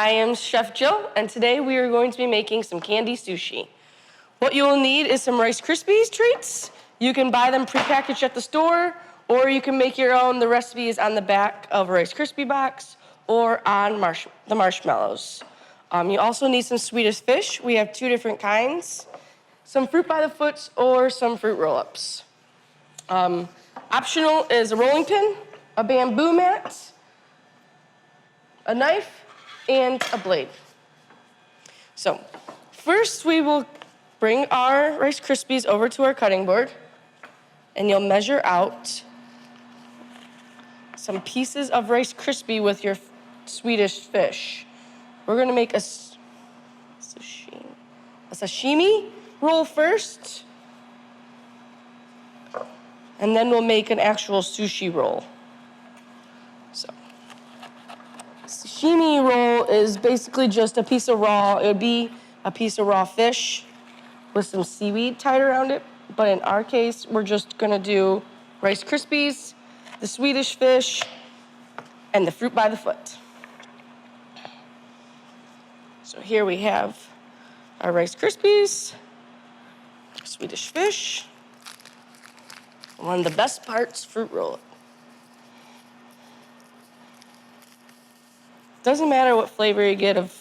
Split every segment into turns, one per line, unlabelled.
I am Chef Jill, and today we are going to be making some candy sushi. What you will need is some Rice Krispies treats. You can buy them prepackaged at the store, or you can make your own. The recipe is on the back of a Rice Krispie box or on the marshmallows. You also need some Swedish fish. We have 2 different kinds. Some fruit by the foot or some fruit roll-ups. Optional is a rolling pin, a bamboo mat, a knife, and a blade. So first we will bring our Rice Krispies over to our cutting board, and you'll measure out some pieces of Rice Krispie with your Swedish fish. We're gonna make a sashimi roll first, and then we'll make an actual sushi roll. So, sashimi roll is basically just a piece of it would be a piece of raw fish with some seaweed tied around it. But in our case, we're just gonna do Rice Krispies, the Swedish fish, and the fruit by the foot. So here we have our Rice Krispies, Swedish fish, one of the best parts, fruit roll. Doesn't matter what flavor you get of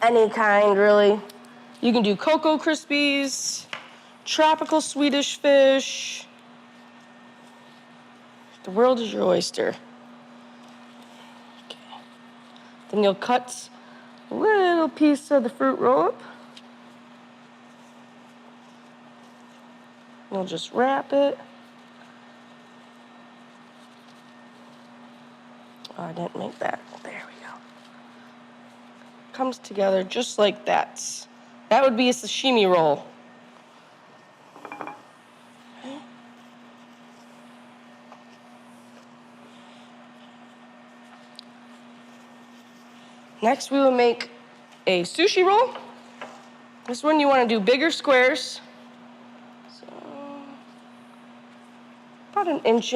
any kind, really. You can do Cocoa Krispies, tropical Swedish fish. The world is your oyster. Okay. Then you'll cut a little piece of the fruit roll-up. We'll just wrap it. Oh, I didn't make that. There we go. Comes together just like that. That would be a sashimi roll. Okay. Next, we will make a sushi roll. This one you want to do bigger squares. About 1.5 inches.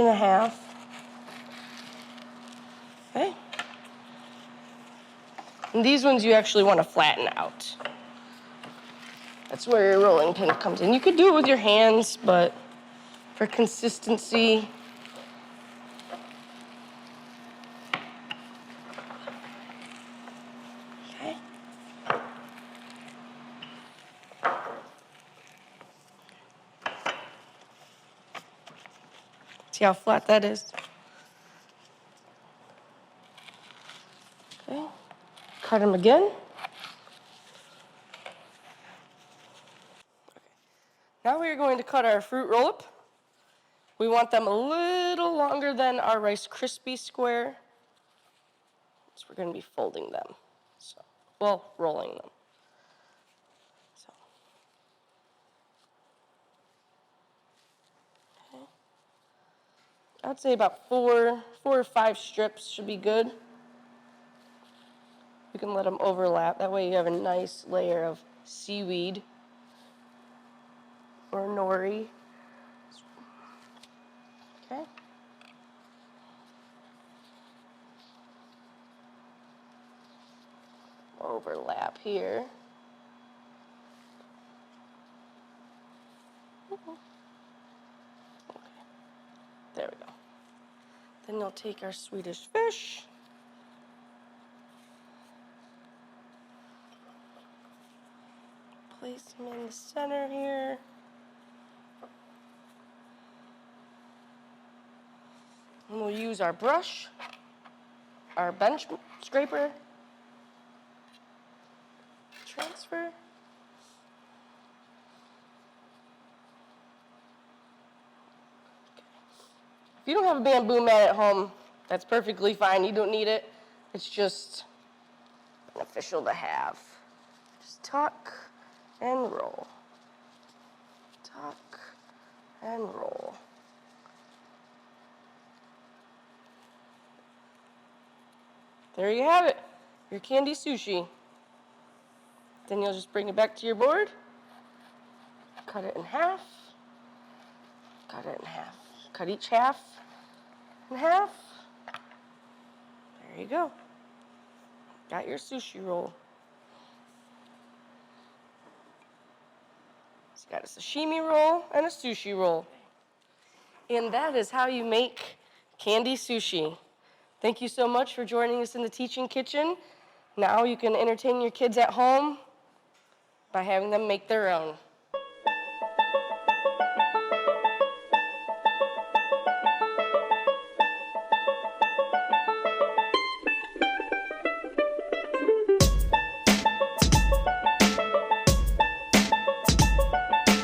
Okay. And these ones you actually want to flatten out. That's where your rolling pin comes in. You could do it with your hands, but for consistency, okay. See how flat that is? Okay. Cut them again. Now we are going to cut our fruit roll-up. We want them a little longer than our Rice Krispie square. So we're going to be folding them. Rolling them. So. Okay. I'd say about 4 or 5 strips should be good. You can let them overlap. That way you have a nice layer of seaweed or nori. Okay. Overlap here. Okay. There we go. Then you'll take our Swedish fish. Place them in the center here. And we'll use our brush, our bench scraper, transfer. If you don't have a bamboo mat at home, that's perfectly fine. You don't need it. It's just beneficial to have. Just tuck and roll. Tuck and roll. There you have it, your candy sushi. Then you'll just bring it back to your board, cut it in half, cut it in half. Cut each half in half. There you go. Got your sushi roll. It's got a sashimi roll and a sushi roll. And that is how you make candy sushi. Thank you so much for joining us in the Teaching Kitchen. Now you can entertain your kids at home by having them make their own.